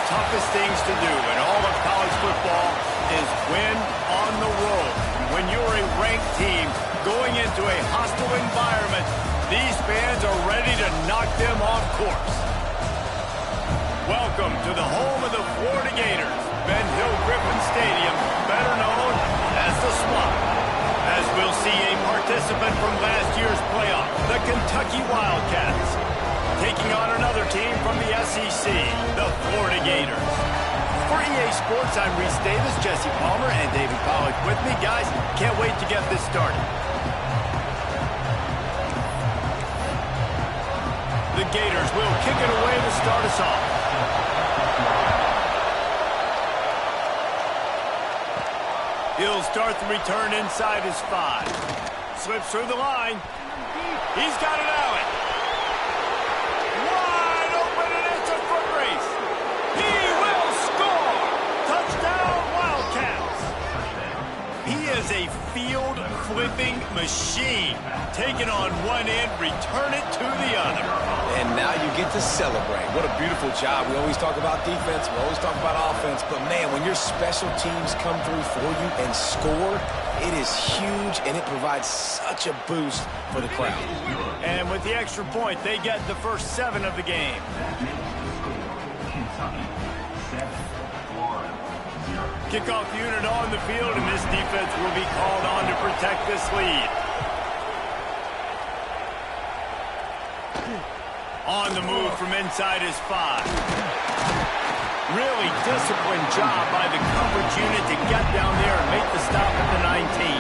toughest things to do in all of college football is win on the road. When you're a ranked team going into a hostile environment, these fans are ready to knock them off course. Welcome to the home of the Florida Gators, Ben Hill Griffin Stadium, better known as the Swamp. As we'll see a participant from last year's playoff, the Kentucky Wildcats, taking on another team from the SEC, the Florida Gators. For EA Sports, I'm Reese Davis, Jesse Palmer, and David Pollack with me. Guys, can't wait to get this started. The Gators will kick it away to start us off. He'll start the return inside his 5. Slips through the line. He's got it out. Wide open, and it's a foot race. He will score. Touchdown, Wildcats. He is a field-flipping machine. Taking on one end, return it to the other. And now you get to celebrate. What a beautiful job. We always talk about defense. We always talk about offense. But, man, when your special teams come through for you and score, it is huge, and it provides such a boost for the crowd. And with the extra point, they get the first 7 of the game. Kickoff unit on the field, and this defense will be called on to protect this lead. On the move from inside his 5. Really disciplined job by the coverage unit to get down there and make the stop at the 19.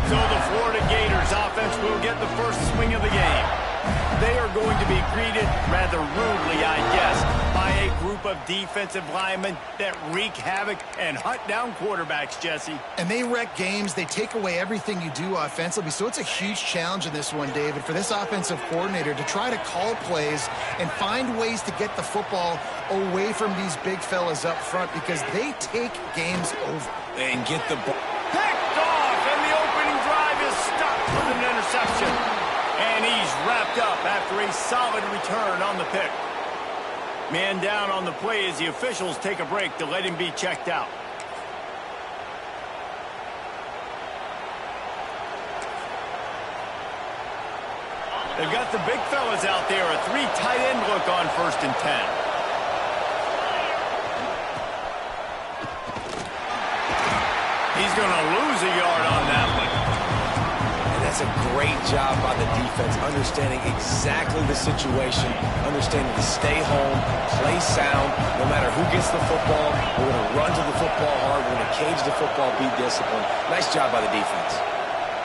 So the Florida Gators offense will get the first swing of the game. They are going to be greeted rather rudely, I guess, by a group of defensive linemen that wreak havoc and hunt down quarterbacks, Jesse. And they wreck games. They take away everything you do offensively. So it's a huge challenge in this one, David, for this offensive coordinator to try to call plays and find ways to get the football away from these big fellas up front because they take games over. And get the ball. Picked off, and the opening drive is stopped with an interception. And he's wrapped up after a solid return on the pick. Man down on the play as the officials take a break to let him be checked out. They've got the big fellas out there, a 3 tight end look on 1st and 10. He's going to lose a yard on that one. That's a great job by the defense, understanding exactly the situation, understanding to stay home, play sound, no matter who gets the football. We're going to run to the football hard. We're going to cage the football, be disciplined. Nice job by the defense.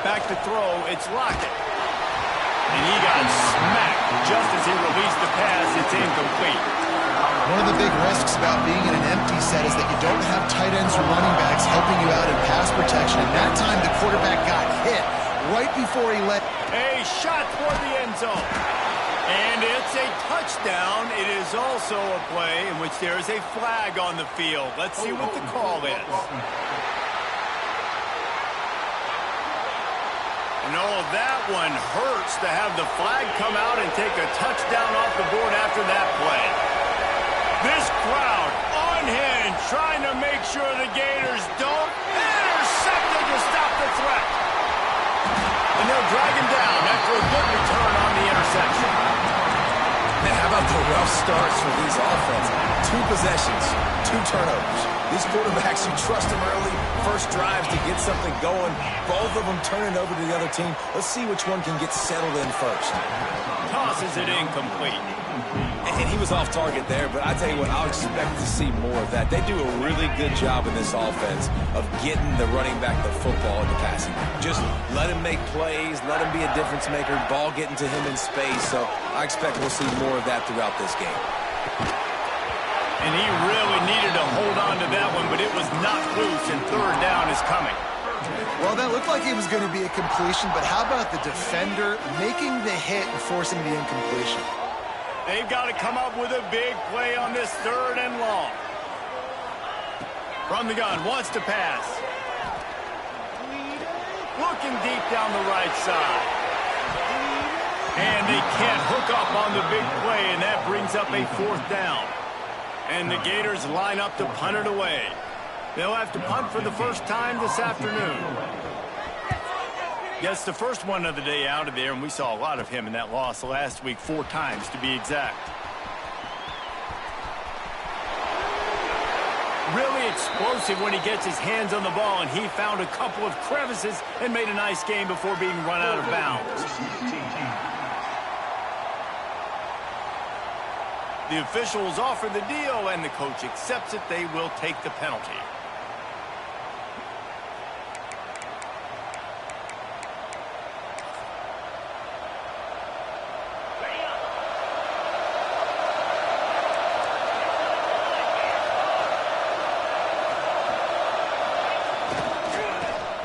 Back to throw, it's Lockett. And he got smacked just as he released the pass. It's incomplete. One of the big risks about being in an empty set is that you don't have tight ends or running backs helping you out in pass protection. And that time the quarterback got hit right before he let a shot toward the end zone. And it's a touchdown. It is also a play in which there is a flag on the field. Let's see what the call is. No, that one hurts to have the flag come out and take a touchdown off the board after that play. This crowd unhinged, trying to make sure the Gators don't intercept it to stop the threat. And they'll drag him down after a good return on the interception. Man, how about the rough starts for these offenses? 2 possessions, 2 turnovers. These quarterbacks, you trust them early, first drives to get something going. Both of them turning over to the other team. Let's see which one can get settled in first. Tosses it incomplete. And he was off target there, but I tell you what, I'll expect to see more of that. They do a really good job in this offense of getting the running back the football in the passing. Just let him make plays, let him be a difference maker, ball getting to him in space. So I expect we'll see more of that throughout this game. And he really needed to hold on to that one, but it was knocked loose, and 3rd down is coming. Well, that looked like it was going to be a completion, but how about the defender making the hit and forcing the incompletion? They've got to come up with a big play on this 3rd and long. From the gun, wants to pass. Looking deep down the right side. And they can't hook up on the big play, and that brings up a 4th down. And the Gators line up to punt it away. They'll have to punt for the first time this afternoon. Gets the first one of the day out of there, and we saw a lot of him in that loss last week, 4 times to be exact. Really explosive when he gets his hands on the ball, and he found a couple of crevices and made a nice game before being run out of bounds. The officials offer the deal, and the coach accepts it. They will take the penalty.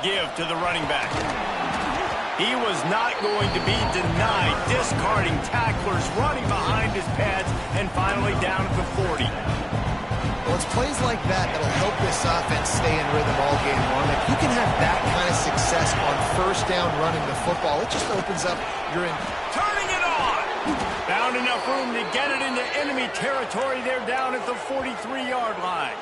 Give to the running back. He was not going to be denied, discarding tacklers, running behind his pads, and finally down at the 40. Well, it's plays like that that'll help this offense stay in rhythm all game long. If you can have that kind of success on first down running the football, it just opens up your Turning it on! Found enough room to get it into enemy territory. They're down at the 43-yard line.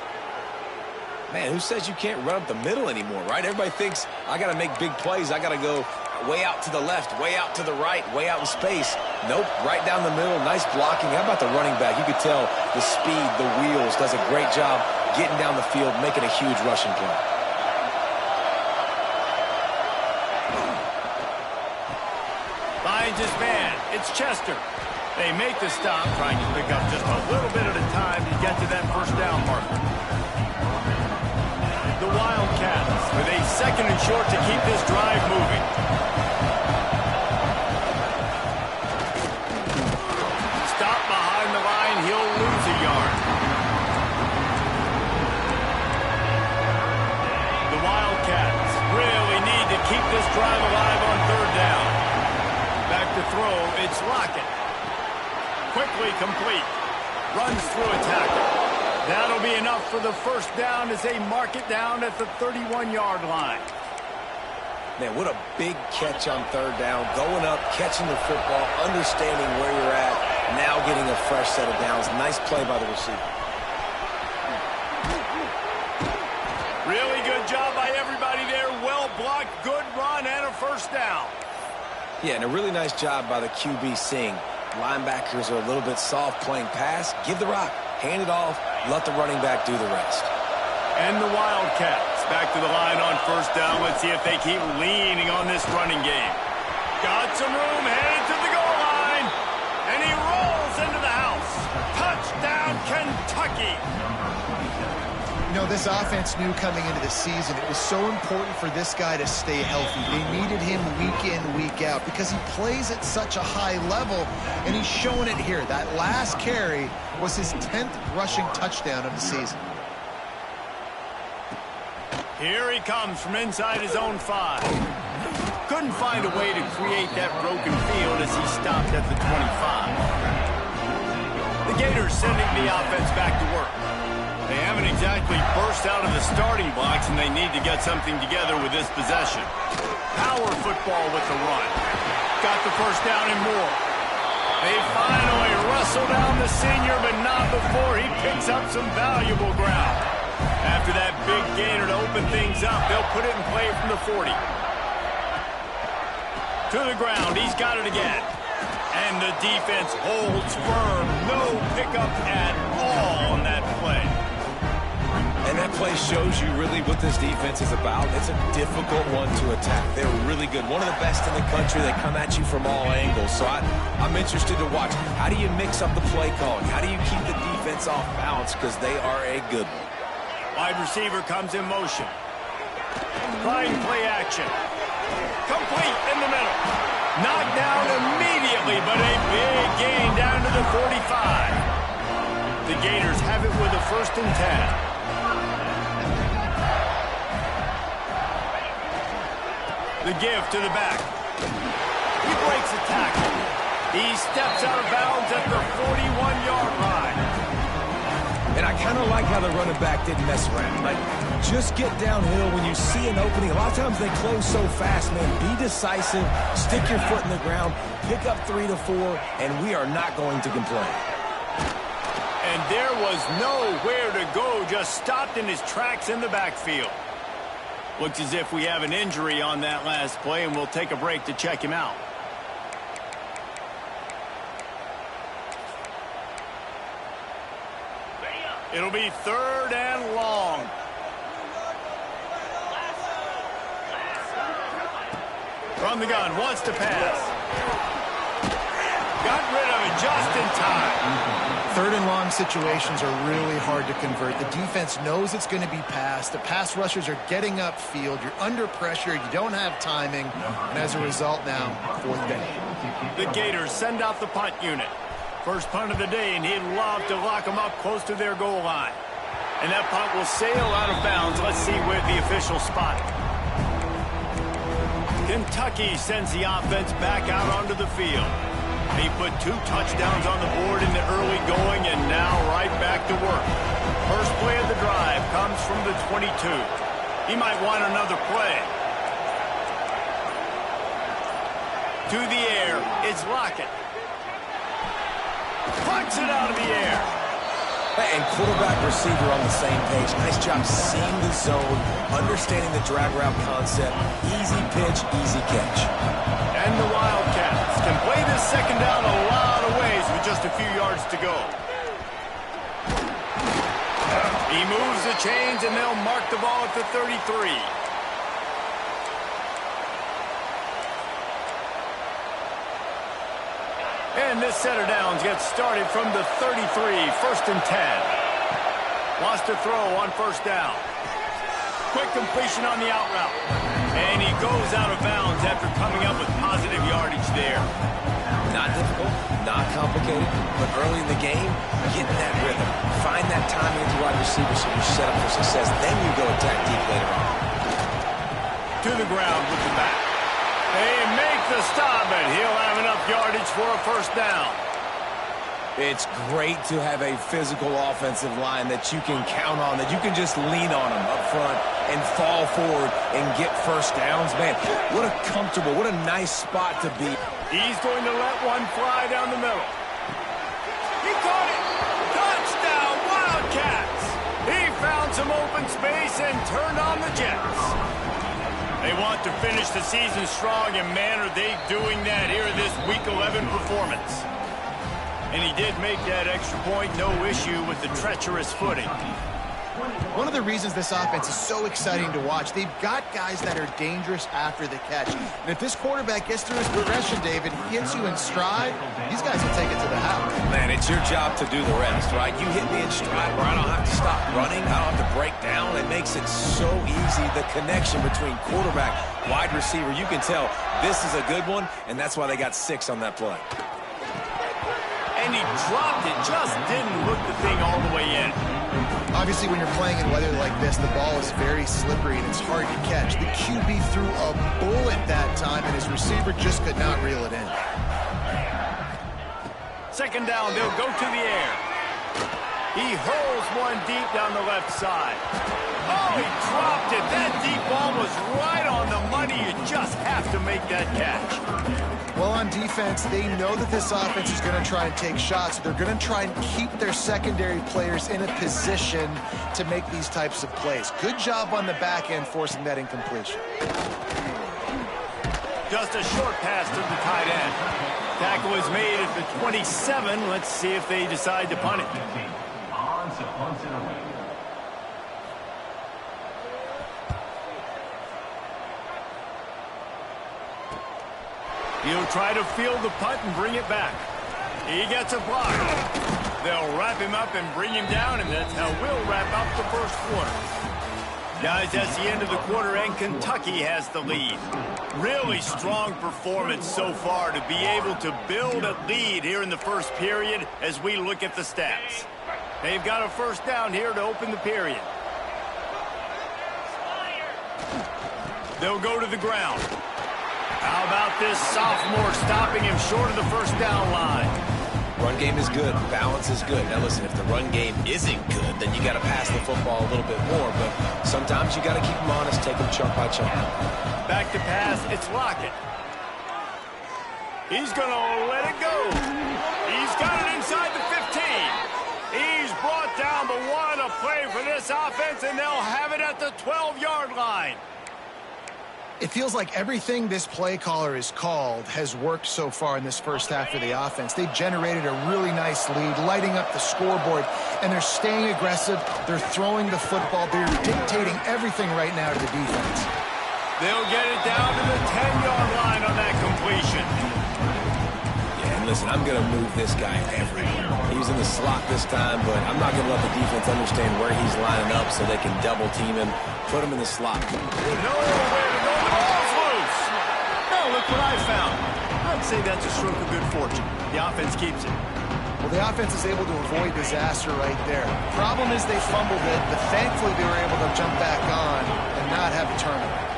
Man, who says you can't run up the middle anymore, right? Everybody thinks, I got to make big plays. I got to go way out to the left, way out to the right, way out in space. Nope, right down the middle, nice blocking. How about the running back? You could tell the speed, the wheels, does a great job getting down the field, making a huge rushing play. Finds his man. It's Chester. They make the stop, trying to pick up just a little bit at a time to get to that first down marker. The Wildcats with a 2nd and short to keep this drive moving. Stop behind the line. He'll lose a yard. The Wildcats really need to keep this drive alive on 3rd down. Back to throw. It's Lockett. Quickly complete. Runs through a tackle. That'll be enough for the first down as they mark it down at the 31-yard line. Man, what a big catch on 3rd down. Going up, catching the football, understanding where you're at, now getting a fresh set of downs. Nice play by the receiver. Really good job by everybody there. Well blocked, good run, and a first down. Yeah, and a really nice job by the QB Singh. Linebackers are a little bit soft playing pass. Give the rock. Hand it off, let the running back do the rest. And the Wildcats back to the line on first down. Let's see if they keep leaning on this running game. Got some room, headed to the goal line. And he rolls into the house. Touchdown, Kentucky. You know, this offense knew coming into the season it was so important for this guy to stay healthy. They needed him week in, week out because he plays at such a high level, and he's showing it here. That last carry was his 10th rushing touchdown of the season. Here he comes from inside his own 5. Couldn't find a way to create that broken field as he stopped at the 25. The Gators sending the offense back to work. They haven't exactly burst out of the starting blocks, and they need to get something together with this possession. Power football with the run. Got the first down and more. They finally wrestle down the senior, but not before he picks up some valuable ground. After that big gainer to open things up, they'll put it in play from the 40. To the ground, he's got it again. And the defense holds firm. No pickup at all on that play. And that play shows you really what this defense is about. It's a difficult one to attack. They're really good. One of the best in the country. They come at you from all angles. So I'm interested to watch. How do you mix up the play calling? How do you keep the defense off balance? Because they are a good one. Wide receiver comes in motion. Trying play action. Complete in the middle. Knocked down immediately, but a big gain down to the 45. The Gators have it with a 1st and 10. The give to the back. He breaks a tackle. He steps out of bounds at the 41-yard line. And I kind of like how the running back didn't mess around. Like, just get downhill when you see an opening. A lot of times they close so fast, man. Be decisive, stick your foot in the ground, pick up 3 to 4, and we are not going to complain. And there was nowhere to go, just stopped in his tracks in the backfield. Looks as if we have an injury on that last play, and we'll take a break to check him out. It'll be 3rd and long. From the gun, wants to pass. Got rid of it just in time. 3rd and long situations are really hard to convert. The defense knows it's going to be passed. The pass rushers are getting upfield. You're under pressure. You don't have timing. And as a result now, 4th down. The Gators send out the punt unit. First punt of the day, and he'd love to lock them up close to their goal line. And that punt will sail out of bounds. Let's see where the official spot it. Kentucky sends the offense back out onto the field. He put 2 touchdowns on the board in the early going, and now right back to work. First play of the drive comes from the 22. He might want another play. To the air, it's Lockett. Punts it out of the air. And quarterback receiver on the same page. Nice job seeing the zone, understanding the drag route concept. Easy pitch, easy catch. And the Wildcats can play this second down a lot of ways with just a few yards to go. He moves the chains, and they'll mark the ball at the 33. And this set of downs gets started from the 33, 1st and 10. Wants to throw on 1st down. Quick completion on the out route. And he goes out of bounds after coming up with positive yardage there. Not difficult, not complicated, but early in the game, getting that rhythm. Find that timing with the wide receiver so you're set up for success. Then you go attack deep later on. To the ground with the back. They make the stop, and he'll have enough yardage for a 1st down. It's great to have a physical offensive line that you can count on, that you can just lean on them up front and fall forward and get 1st downs. Man, what a comfortable, what a nice spot to be. He's going to let one fly down the middle. He caught it. Touchdown, Wildcats. He found some open space and turned on the Jets. They want to finish the season strong, and man, are they doing that here in this Week 11 performance. And he did make that extra point, no issue with the treacherous footing. One of the reasons this offense is so exciting to watch, they've got guys that are dangerous after the catch. And if this quarterback gets through his progression, David, he hits you in stride, these guys will take it to the house. Man, it's your job to do the rest, right? You hit me in stride where I don't have to stop running, I don't have to break down. It makes it so easy, the connection between quarterback, wide receiver. You can tell this is a good one, and that's why they got 6 on that play. And he dropped it, just didn't hook the thing all the way in. Obviously, when you're playing in weather like this, the ball is very slippery and it's hard to catch. The QB threw a bullet that time, and his receiver just could not reel it in. 2nd down, they'll go to the air. He hurls one deep down the left side. Oh, he dropped it. That deep ball was right on the money. You just have to make that catch. Well, on defense, they know that this offense is going to try and take shots. They're going to try and keep their secondary players in a position to make these types of plays. Good job on the back end forcing that incompletion. Just a short pass to the tight end. Tackle is made at the 27. Let's see if they decide to punt it. He'll try to field the punt and bring it back. He gets a block. They'll wrap him up and bring him down, and that's how we'll wrap up the 1st quarter. Guys, that's the end of the quarter, and Kentucky has the lead. Really strong performance so far to be able to build a lead here in the 1st period as we look at the stats. They've got a 1st down here to open the period. They'll go to the ground. How about this sophomore stopping him short of the 1st down line? Run game is good. Balance is good. Now, listen, if the run game isn't good, then you got to pass the football a little bit more. But sometimes you got to keep them honest, take them chunk by chunk. Back to pass, it's Lockett. He's going to let it go. He's got it inside the 15. He's a play for this offense, and they'll have it at the 12-yard line. It feels like everything this play caller has called has worked so far in this first half for the offense. They've generated a really nice lead, lighting up the scoreboard, and they're staying aggressive. They're throwing the football. They're dictating everything right now to the defense. They'll get it down to the 10-yard line on that completion. Yeah, and listen, I'm going to move this guy everywhere. He's in the slot this time, but I'm not going to let the defense understand where he's lining up so they can double team him, put him in the slot. Nowhere to go. The ball's loose. Now look what I found. I'd say that's a stroke of good fortune. The offense keeps it. Well, the offense is able to avoid disaster right there. Problem is they fumbled it, but thankfully they were able to jump back on and not have a turnover.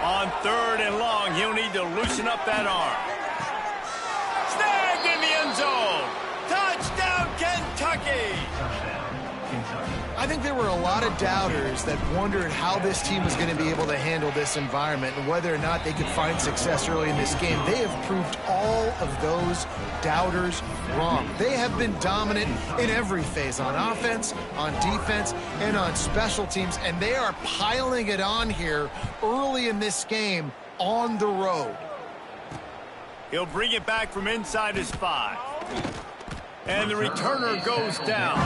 On 3rd and long, he'll need to loosen up that arm. Snagged in the end zone. Touchdown, Kentucky. I think there were a lot of doubters that wondered how this team was going to be able to handle this environment and whether or not they could find success early in this game. They have proved all of those doubters wrong. They have been dominant in every phase, on offense, on defense, and on special teams, and they are piling it on here early in this game on the road. He'll bring it back from inside his 5. And the returner goes down.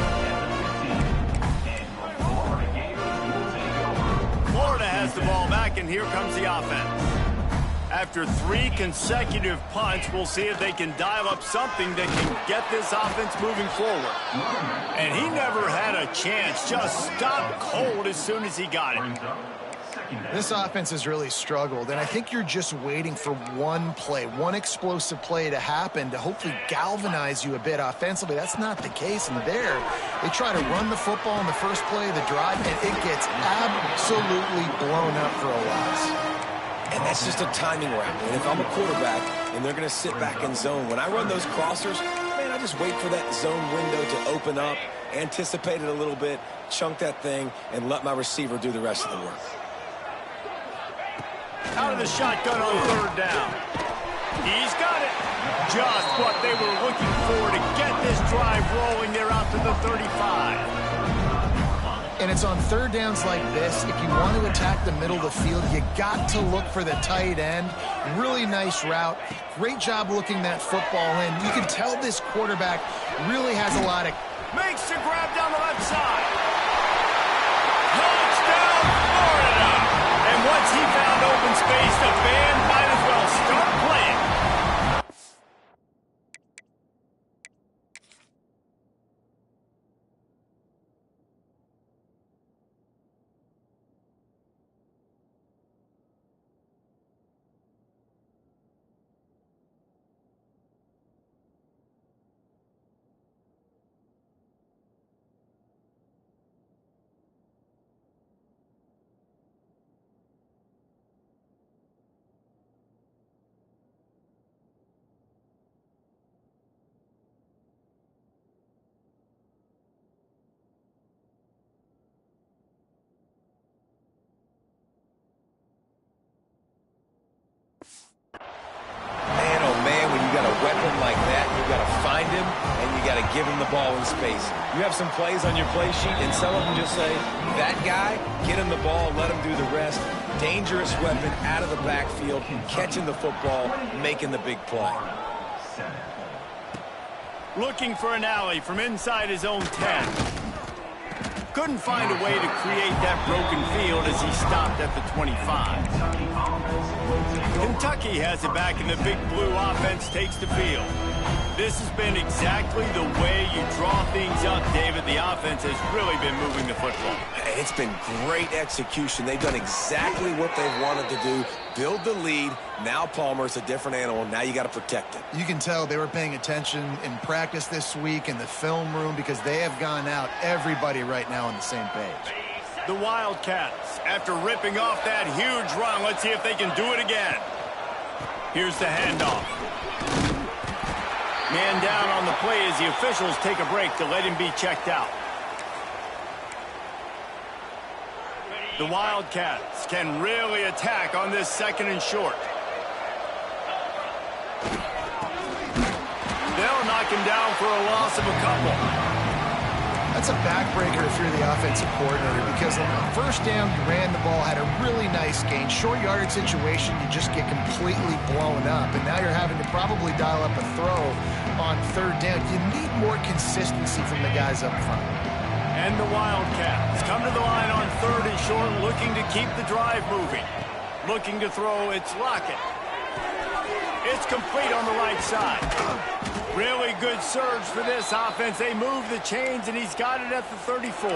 Florida has the ball back, and here comes the offense. After 3 consecutive punts, we'll see if they can dial up something that can get this offense moving forward. And he never had a chance, just stopped cold as soon as he got it. This offense has really struggled, and I think you're just waiting for one play, one explosive play to happen to hopefully galvanize you a bit offensively. That's not the case, and there they try to run the football in the first play of the drive, and it gets absolutely blown up for a loss. And that's just a timing route. And if I'm a quarterback and they're going to sit back in zone, when I run those crossers, man, I just wait for that zone window to open up, anticipate it a little bit, chunk that thing, and let my receiver do the rest of the work. Out of the shotgun on 3rd down. He's got it. Just what they were looking for to get this drive rolling. They're out to the 35. And it's on 3rd downs like this, if you want to attack the middle of the field, you got to look for the tight end. Really nice route. Great job looking that football in. You can tell this quarterback really has a lot of... Makes the grab down the left side. Touchdown, Florida. And once he found open space, the band might as well start playing. Give him the ball in space. You have some plays on your play sheet, and some of them just say, that guy, get him the ball, let him do the rest. Dangerous weapon out of the backfield, catching the football, making the big play. Looking for an alley from inside his own 10. Couldn't find a way to create that broken field as he stopped at the 25. Kentucky has it back, and the big blue offense takes the field. This has been exactly the way you draw things up, David. The offense has really been moving the football. It's been great execution. They've done exactly what they've wanted to do. Build the lead. Now Palmer's a different animal. Now you got to protect it. You can tell they were paying attention in practice this week in the film room because they have gone out, everybody right now on the same page. The Wildcats, after ripping off that huge run, let's see if they can do it again. Here's the handoff. Man down on the play as the officials take a break to let him be checked out. The Wildcats can really attack on this 2nd and short. They'll knock him down for a loss of a couple. That's a backbreaker if you're the offensive coordinator, because on first down, you ran the ball, had a really nice gain. Short yardage situation, you just get completely blown up, and now you're having to probably dial up a throw on third down. You need more consistency from the guys up front. And the Wildcats come to the line on third and short, looking to keep the drive moving. Looking to throw, it's Lockett. It's complete on the right side. Really good surge for this offense. They move the chains, and he's got it at the 34.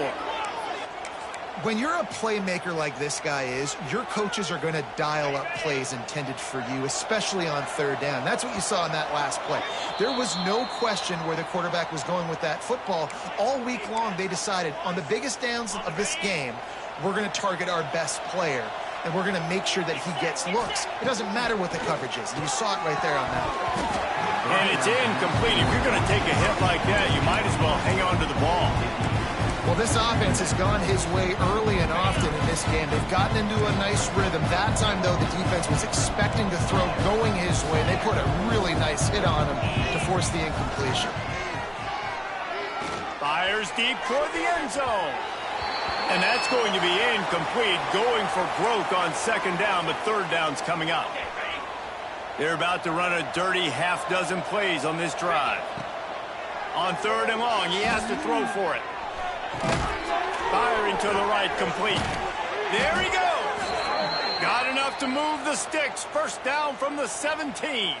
When you're a playmaker like this guy is, your coaches are going to dial up plays intended for you, especially on third down. That's what you saw in that last play. There was no question where the quarterback was going with that football. All week long, they decided on the biggest downs of this game, we're going to target our best player, and we're going to make sure that he gets looks. It doesn't matter what the coverage is. And you saw it right there on that. And it's incomplete. If you're going to take a hit like that, you might as well hang on to the ball. Well, this offense has gone his way early and often in this game. They've gotten into a nice rhythm. That time, though, the defense was expecting to throw going his way. They put a really nice hit on him to force the incompletion. Fires deep toward the end zone. And that's going to be incomplete, going for Groke on second down, but third down's coming up. They're about to run a dirty half-dozen plays on this drive. On third and long, he has to throw for it. Firing to the right, complete. There he goes. Got enough to move the sticks. First down from the 17.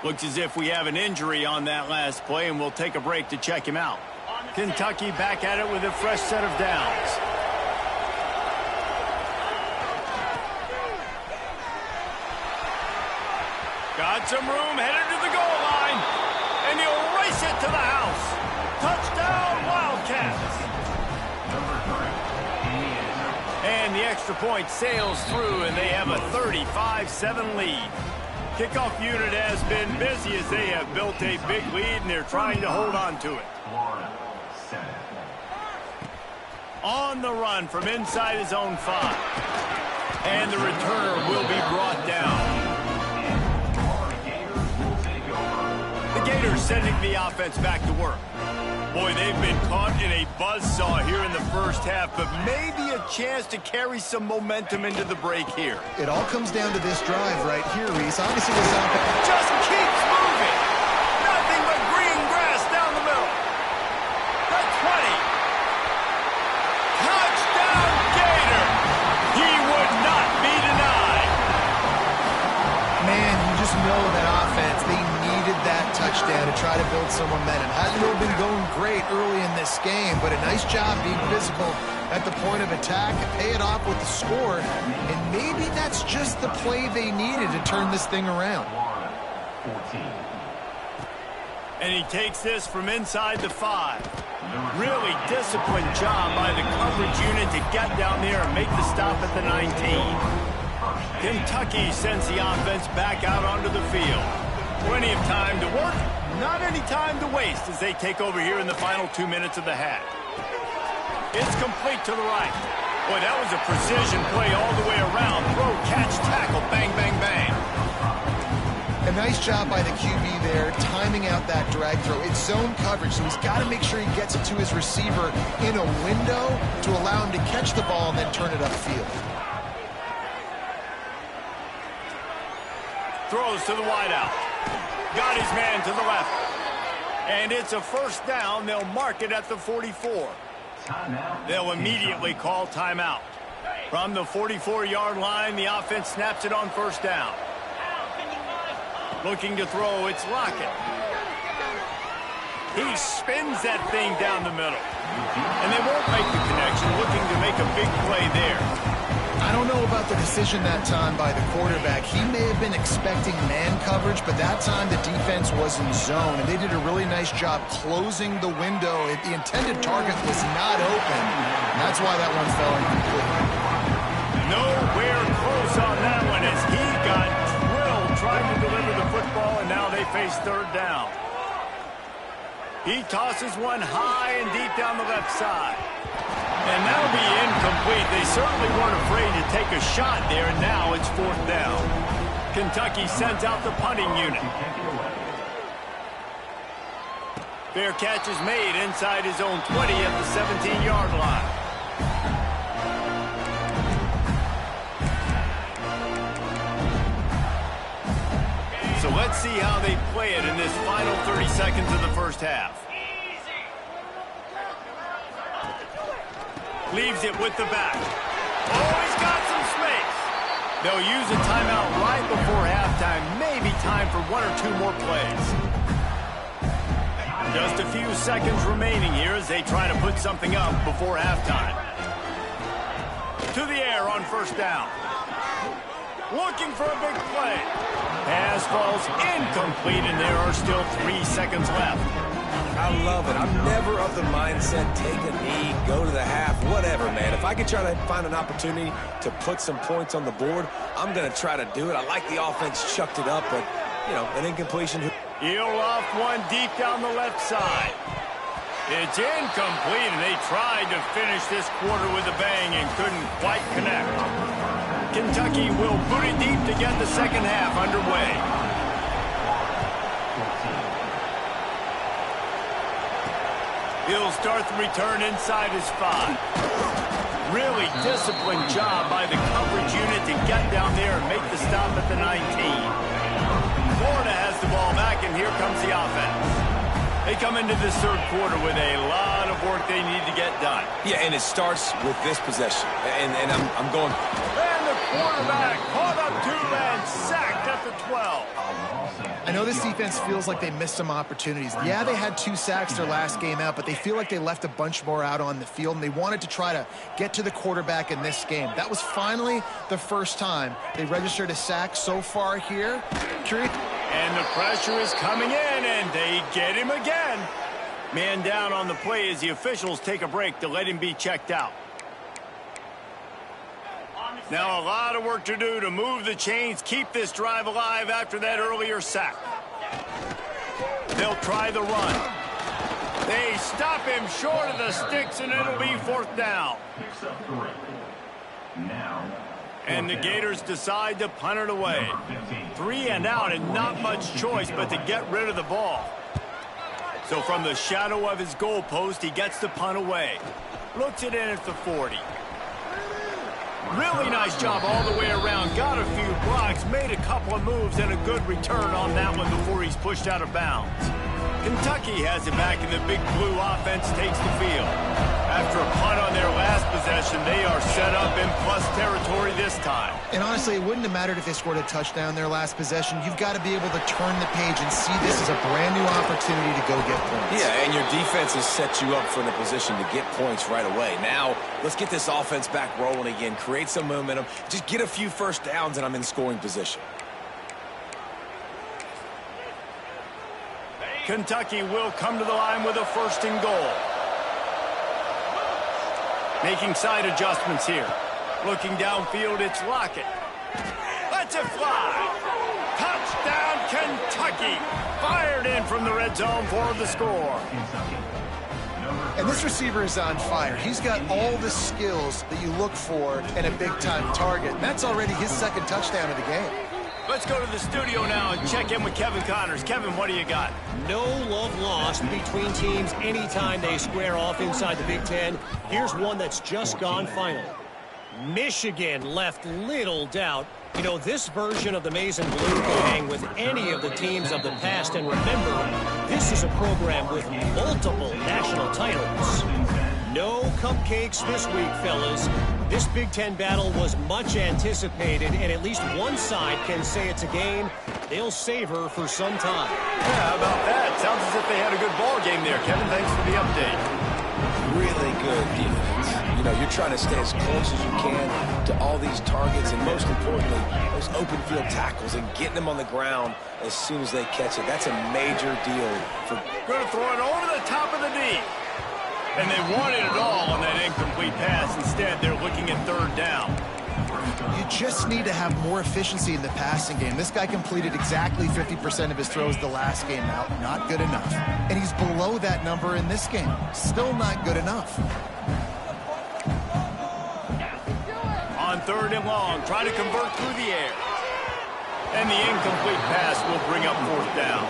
Looks as if we have an injury on that last play, and we'll take a break to check him out. Kentucky back at it with a fresh set of downs. Got some room, headed to the goal line, and he'll race it to the house. Touchdown, Wildcats. And the extra point sails through, and they have a 35-7 lead. Kickoff unit has been busy as they have built a big lead, and they're trying to hold on to it. On the run from inside his own 5. And the returner will be brought down. The Gators sending the offense back to work. Boy, they've been caught in a buzzsaw here in the first half, but maybe a chance to carry some momentum into the break here. It all comes down to this drive right here, Reese. Obviously, this offense just keeps moving. Nothing but green grass down the middle. The 20. Touchdown, Gator. He would not be denied. Man, you just know that offense, they needed that touchdown to try to build some momentum. Hasn't really been going great early in this game, but a nice job being physical at the point of attack and pay it off with the score. And maybe that's just the play they needed to turn this thing around. And he takes this from inside the 5. Really disciplined job by the coverage unit to get down there and make the stop at the 19. Kentucky sends the offense back out onto the field. Plenty of time to work, not any time to waste as they take over here in the final 2 minutes of the half. It's complete to the right. Boy, that was a precision play all the way around. Throw, catch, tackle, bang, bang, bang. A nice job by the QB there, timing out that drag throw. It's zone coverage, so he's got to make sure he gets it to his receiver in a window to allow him to catch the ball and then turn it upfield. Throws to the wideout. Got his man to the left. And it's a first down. They'll mark it at the 44. They'll immediately call timeout. From the 44-yard line, the offense snaps it on first down. Looking to throw, it's Lockett. He spins that thing down the middle. And they won't make the connection, looking to make a big play there. I don't know about the decision that time by the quarterback. He may have been expecting man coverage, but that time the defense was in zone, and they did a really nice job closing the window. The intended target was not open, and that's why that one fell incomplete. Nowhere close on that one as he got drilled trying to deliver the football, and now they face third down. He tosses one high and deep down the left side. And that'll be incomplete. They certainly weren't afraid to take a shot there, and now it's fourth down. Kentucky sends out the punting unit. Fair catch is made inside his own 20 at the 17-yard line. So let's see how they play it in this final 30 seconds of the first half. Leaves it with the back. Oh, he's got some space. They'll use a timeout right before halftime. Maybe time for one or two more plays. Just a few seconds remaining here as they try to put something up before halftime. To the air on first down. Looking for a big play. Pass falls incomplete, and there are still 3 seconds left. I love it. I'm never of the mindset, take a knee, go to the half, whatever, man. If I can try to find an opportunity to put some points on the board, I'm going to try to do it. I like the offense chucked it up, but, you know, an incompletion. He'll off one deep down the left side. It's incomplete, and they tried to finish this quarter with a bang and couldn't quite connect. Kentucky will boot it deep to get the second half underway. He'll start the return inside his 5. Really disciplined job by the coverage unit to get down there and make the stop at the 19. Florida has the ball back, and here comes the offense. They come into this third quarter with a lot of work they need to get done. Yeah, and it starts with this possession. And I'm going. And the quarterback caught up to and sacked at the 12. I know this defense feels like they missed some opportunities. Yeah, they had 2 sacks their last game out, but they feel like they left a bunch more out on the field, and they wanted to try to get to the quarterback in this game. That was finally the first time they registered a sack so far here. And the pressure is coming in, and they get him again. Man down on the play as the officials take a break to let him be checked out. Now a lot of work to do to move the chains, keep this drive alive after that earlier sack. They'll try the run. They stop him short of the sticks, and it'll be fourth down. And the Gators decide to punt it away. 3 and out, and not much choice but to get rid of the ball. So from the shadow of his goalpost, he gets the punt away. Looks it in at the 40. Really nice job all the way around. Got a few blocks, made a couple of moves, and a good return on that one before he's pushed out of bounds. Kentucky has it back, and the Big Blue offense takes the field. After a punt on their last possession, they are set up in plus territory this time. And honestly, it wouldn't have mattered if they scored a touchdown their last possession. You've got to be able to turn the page and see this as a brand new opportunity to go get points. Yeah, and your defense has set you up for the position to get points right away. Now, let's get this offense back rolling again, create some momentum, just get a few first downs, and I'm in scoring position. Kentucky will come to the line with a first and goal. Making side adjustments here. Looking downfield, it's Lockett. Lets it fly. Touchdown, Kentucky. Fired in from the red zone for the score. And this receiver is on fire. He's got all the skills that you look for in a big-time target. And that's already his second touchdown of the game. Let's go to the studio now and check in with Kevin Connors. Kevin, what do you got? No love lost between teams anytime they square off inside the Big Ten. Here's one that's just gone final. Michigan left little doubt. You know, this version of the Maize and Blue can hang with any of the teams of the past. And remember, this is a program with multiple national titles. No cupcakes this week, fellas. This Big Ten battle was much anticipated, and at least one side can say it's a game they'll savor for some time. Yeah, how about that? Sounds as if they had a good ball game there. Kevin, thanks for the update. Really good defense. You know, you're trying to stay as close as you can to all these targets, and most importantly, those open field tackles and getting them on the ground as soon as they catch it. That's a major deal. Going to throw it over the top of the D. And they wanted it all on that incomplete pass. Instead, they're looking at third down. You just need to have more efficiency in the passing game. This guy completed exactly 50% of his throws the last game out. Not good enough. And he's below that number in this game. Still not good enough. On third and long, try to convert through the air. And the incomplete pass will bring up fourth down.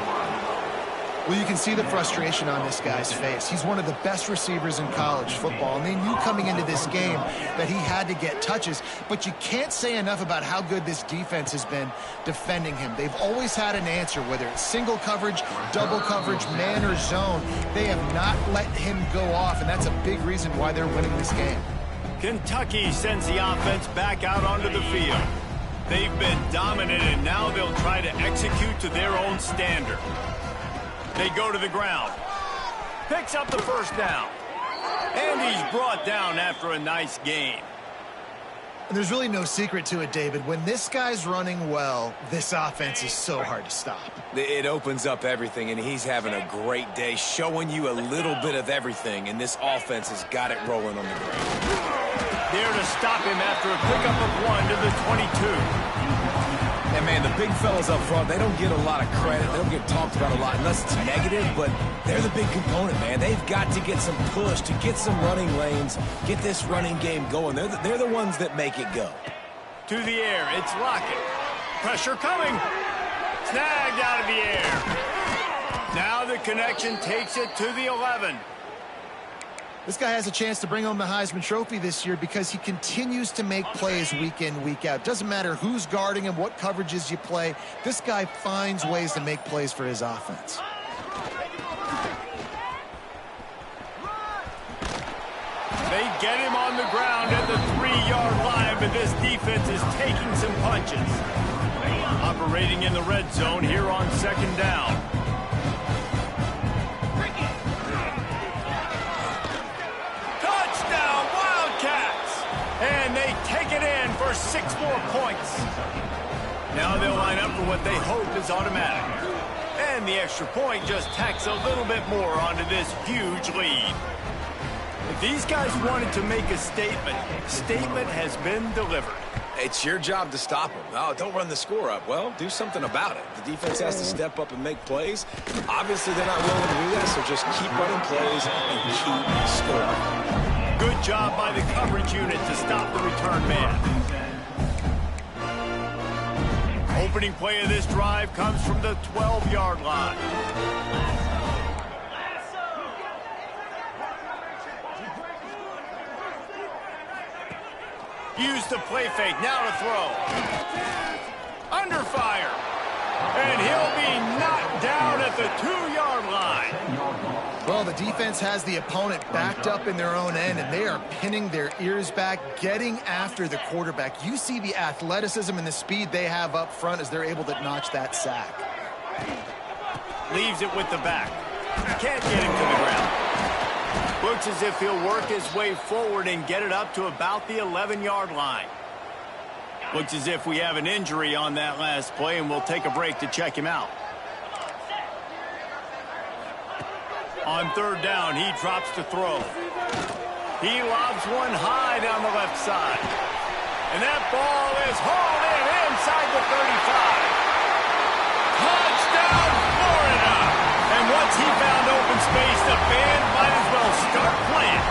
Well, you can see the frustration on this guy's face. He's one of the best receivers in college football, and they knew coming into this game that he had to get touches, but you can't say enough about how good this defense has been defending him. They've always had an answer, whether it's single coverage, double coverage, man or zone. They have not let him go off, and that's a big reason why they're winning this game. Kentucky sends the offense back out onto the field. They've been dominant, and now they'll try to execute to their own standard. They go to the ground. Picks up the first down. And he's brought down after a nice game. And there's really no secret to it, David. When this guy's running well, this offense is so hard to stop. It opens up everything, and he's having a great day, showing you a little bit of everything, and this offense has got it rolling on the ground. There to stop him after a pickup of 1 to the 22. And, man, the big fellas up front, they don't get a lot of credit. They don't get talked about a lot unless it's negative, but they're the big component, man. They've got to get some push, to get some running lanes, get this running game going. They're the ones that make it go. To the air, it's Lockett. Pressure coming. Snagged out of the air. Now the connection takes it to the 11. This guy has a chance to bring home the Heisman Trophy this year because he continues to make plays week in, week out. Doesn't matter who's guarding him, what coverages you play. This guy finds ways to make plays for his offense. They get him on the ground at the 3-yard line, but this defense is taking some punches. Operating in the red zone here on 2nd down. And they take it in for 6 more points. Now they'll line up for what they hope is automatic. And the extra point just tacks a little bit more onto this huge lead. If these guys wanted to make a statement has been delivered. It's your job to stop them. Oh, don't run the score up. Well, do something about it. The defense has to step up and make plays. Obviously, they're not willing to do that, so just keep running plays and keep scoring. Good job by the coverage unit to stop the return man. Opening play of this drive comes from the 12-yard line. Use the play fake, now to throw. Under fire. And he'll be knocked down at the 2-yard line. Well, the defense has the opponent backed up in their own end, and they are pinning their ears back, getting after the quarterback. You see the athleticism and the speed they have up front as they're able to notch that sack. Leaves it with the back. Can't get him to the ground. Looks as if he'll work his way forward and get it up to about the 11-yard line. Looks as if we have an injury on that last play, and we'll take a break to check him out. On 3rd down, he drops to throw. He lobs one high down the left side. And that ball is hauled in inside the 35. Touchdown, Florida! And once he found open space, the band might as well start playing.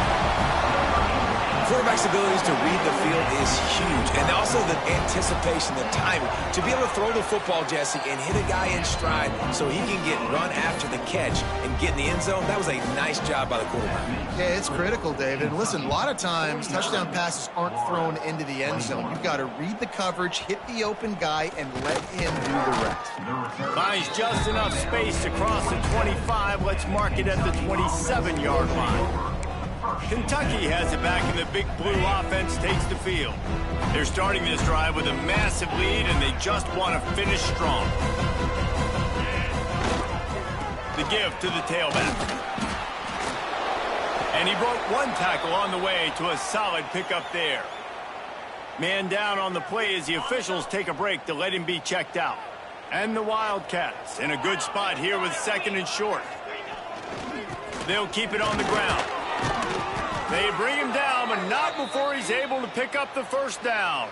Quarterback's abilities to read the field is huge, and also the anticipation, the timing. To be able to throw the football, Jesse, and hit a guy in stride so he can get run after the catch and get in the end zone, that was a nice job by the quarterback. Yeah, it's critical, David. Listen, a lot of times touchdown passes aren't thrown into the end zone. You've got to read the coverage, hit the open guy, and let him do the rest. Finds just enough space to cross the 25. Let's mark it at the 27-yard line. Kentucky has it back, and the Big Blue offense takes the field. They're starting this drive with a massive lead, and they just want to finish strong. The give to the tailback. And he broke one tackle on the way to a solid pickup there. Man down on the play as the officials take a break to let him be checked out. And the Wildcats in a good spot here with 2nd and short. They'll keep it on the ground. They bring him down, but not before he's able to pick up the first down.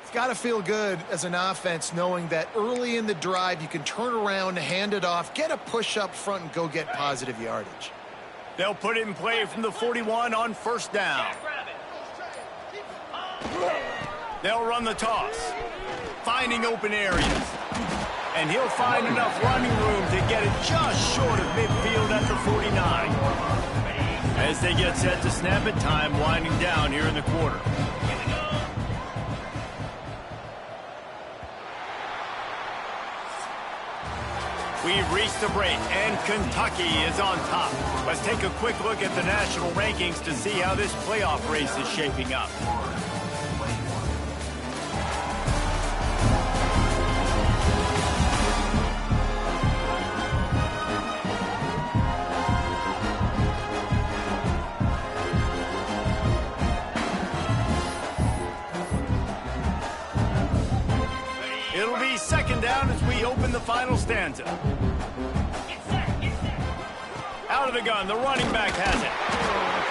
It's got to feel good as an offense knowing that early in the drive you can turn around, hand it off, get a push up front, and go get positive yardage. They'll put it in play from the 41 on first down. They'll run the toss, finding open areas. And he'll find enough running room to get it just short of midfield at the 49. As they get set to snap it, time winding down here in the quarter. We've reached the break, and Kentucky is on top. Let's take a quick look at the national rankings to see how this playoff race is shaping up. It'll be second down as we open the final stanza. Out of the gun, the running back has it.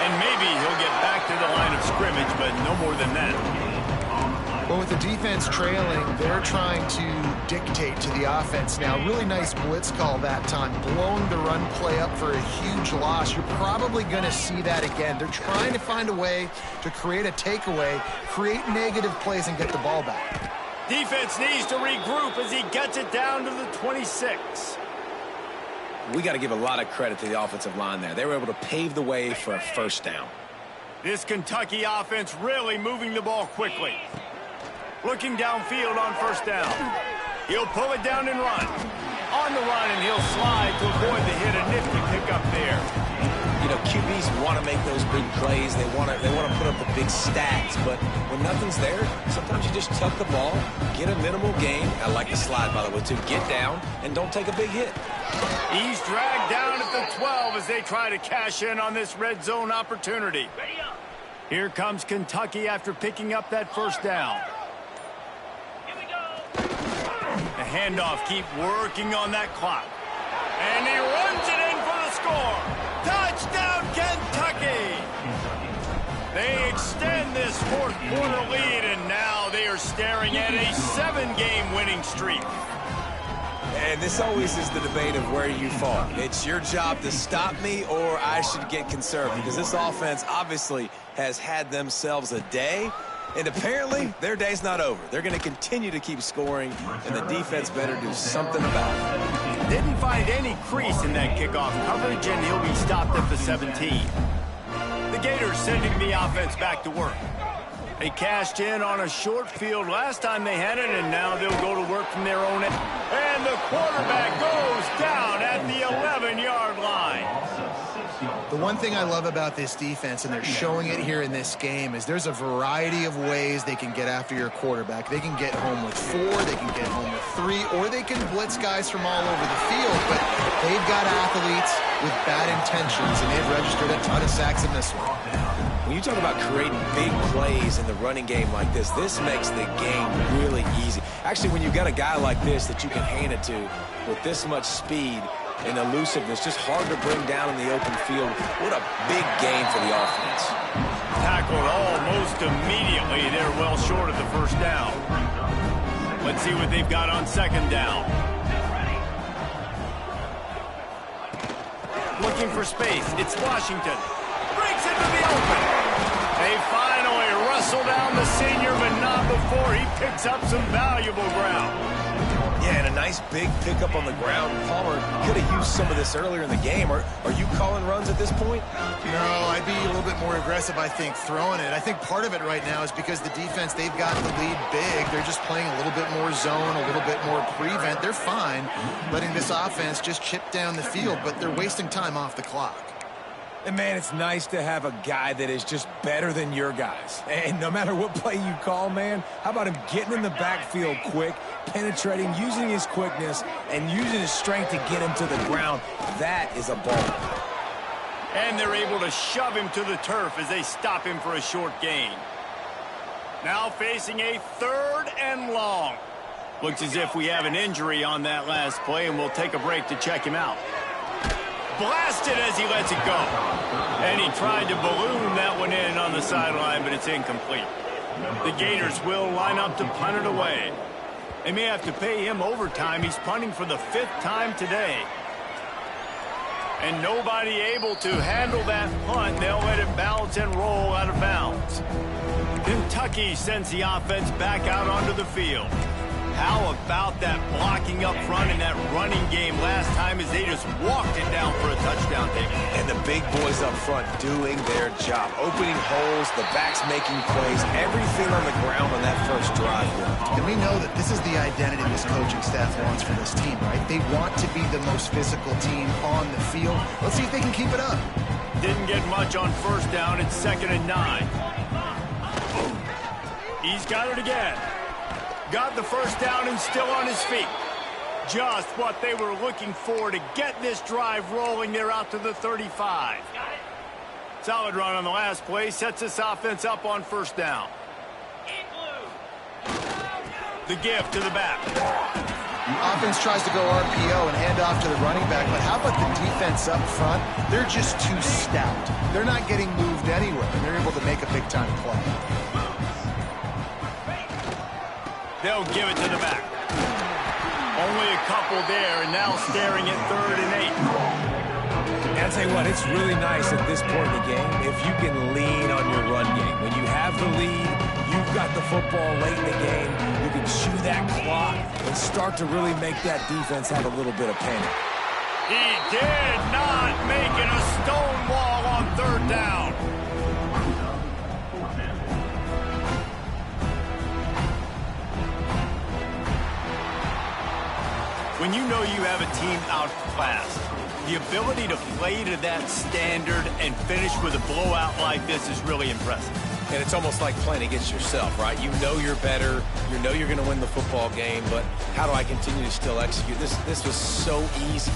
And maybe he'll get back to the line of scrimmage, but no more than that. Well, with the defense trailing, they're trying to dictate to the offense now. Really nice blitz call that time, blowing the run play up for a huge loss. You're probably going to see that again. They're trying to find a way to create a takeaway, create negative plays, and get the ball back. Defense needs to regroup as he gets it down to the 26. We got to give a lot of credit to the offensive line there. They were able to pave the way for a first down. This Kentucky offense really moving the ball quickly. Looking downfield on first down. He'll pull it down and run. On the run, and he'll slide to avoid the hit. A nifty pickup there. You know, QBs want to make those big plays. They want to put up the big stats. But when nothing's there, sometimes you just tuck the ball, get a minimal gain. I like the slide, by the way, to get down and don't take a big hit. He's dragged down at the 12 as they try to cash in on this red zone opportunity. Here comes Kentucky after picking up that first down. The handoff, keep working on that clock. And he runs it in for the score. Touchdown, Kentucky! They extend this fourth quarter lead, and now they are staring at a 7-game winning streak. And this always is the debate of where you fall. It's your job to stop me, or I should get conservative, because this offense obviously has had themselves a day, and apparently their day's not over. They're going to continue to keep scoring, and the defense better do something about it. Didn't find any crease in that kickoff coverage, and he'll be stopped at the 17. The Gators sending the offense back to work. They cashed in on a short field last time they had it, and now they'll go to work from their own end. And the quarterback goes down at the 11-yard line. The one thing I love about this defense, and they're showing it here in this game, is there's a variety of ways they can get after your quarterback. They can get home with 4, they can get home with 3, or they can blitz guys from all over the field. But they've got athletes with bad intentions, and they've registered a ton of sacks in this one. When you talk about creating big plays in the running game like this makes the game really easy. Actually, when you've got a guy like this that you can hand it to with this much speed and elusiveness, just hard to bring down in the open field. What a big game for the offense. Tackled almost immediately. They're well short of the first down. Let's see what they've got on second down. Looking for space. It's Washington. Breaks into the open. They finally wrestle down the senior, but not before he picks up some valuable ground. Yeah, and a nice big pickup on the ground. Palmer could have used some of this earlier in the game. Are you calling runs at this point? No, I'd be a little bit more aggressive, I think, throwing it. I think part of it right now is because the defense, they've got the lead big. They're just playing a little bit more zone, a little bit more prevent. They're fine letting this offense just chip down the field, but they're wasting time off the clock. And, man, it's nice to have a guy that is just better than your guys. And no matter what play you call, man, how about him getting in the backfield quick, penetrating, using his quickness, and using his strength to get him to the ground? That is a ball. And they're able to shove him to the turf as they stop him for a short gain. Now facing a 3rd and long. Looks as if we have an injury on that last play, and we'll take a break to check him out. Blasted as he lets it go. And he tried to balloon that one in on the sideline, but it's incomplete. The Gators will line up to punt it away. They may have to pay him overtime. He's punting for the 5th time today. And nobody able to handle that punt. They'll let it bounce and roll out of bounds. Kentucky sends the offense back out onto the field. How about that blocking up front in that running game last time as they just walked it down for a touchdown, David? And the big boys up front doing their job. Opening holes, the backs making plays, everything on the ground on that first drive. And we know that this is the identity this coaching staff wants for this team, right? They want to be the most physical team on the field. Let's see if they can keep it up. Didn't get much on first down. It's 2nd and 9. He's got it again. Got the first down and still on his feet. Just what they were looking for to get this drive rolling. They're out to the 35. Solid run on the last play. Sets this offense up on first down. The give to the back. The offense tries to go RPO and hand off to the running back, but how about the defense up front? They're just too stout. They're not getting moved anywhere, and they're able to make a big-time play. They'll give it to the back. Only a couple there, and now staring at 3rd and 8. And I'll tell you what, it's really nice at this point in the game if you can lean on your run game. When you have the lead, you've got the football late in the game, you can chew that clock and start to really make that defense have a little bit of panic. He did not make it a stone wall on 3rd down. When you know you have a team outclassed, the ability to play to that standard and finish with a blowout like this is really impressive. And it's almost like playing against yourself, right? You know you're better. You know you're going to win the football game, but how do I continue to still execute? This was so easy.